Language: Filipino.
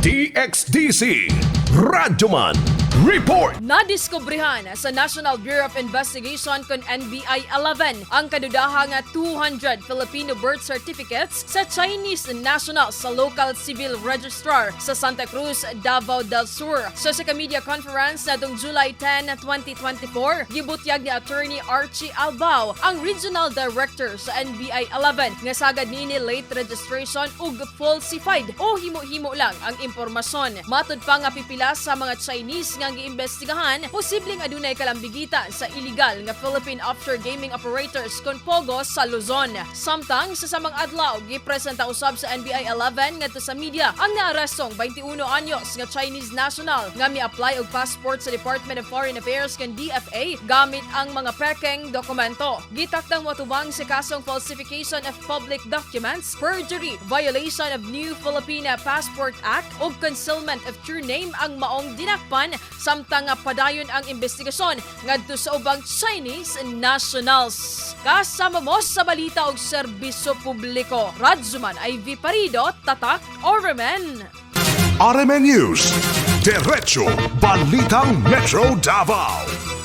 DXDC RadyoMaN Report. Nadiskubrihan sa National Bureau of Investigation kon NBI 11 ang kadudahang 200 Filipino birth certificates sa Chinese national sa local civil registrar sa Santa Cruz, Davao del Sur. Sa media conference natong July 10, 2024, gibutyag ni Attorney Archie Albao ang Regional Director sa NBI 11 nga sagad nini late registration ug falsified o himo-himo lang ang impormasyon. Matud pa nga pipila sa mga Chinese nga giimbestigahan, posibleng adunay kalambigitan sa illegal nga Philippine offshore gaming operators kon Pogo sa Luzon. Samtang sa samang adlaw gipresenta usab sa NBI 11 ngadto sa media ang naarestong 21 anyos nga Chinese national nga mi-apply og passport sa Department of Foreign Affairs kan DFA gamit ang mga pekeng dokumento. Gitakdang motubang sa kasong falsification of public documents, perjury, violation of New Philippine Passport Act ug concealment of true name ang maong dinakpan, samtang padayon ang investigasyon ngadto sa ubang Chinese nationals. Kasama mo sa balita og serbisyo publiko. RadyoMaN Ivy Parido, Tatak, RadyoMaN. RadyoMaN News, Diretso Balitang Metro Davao.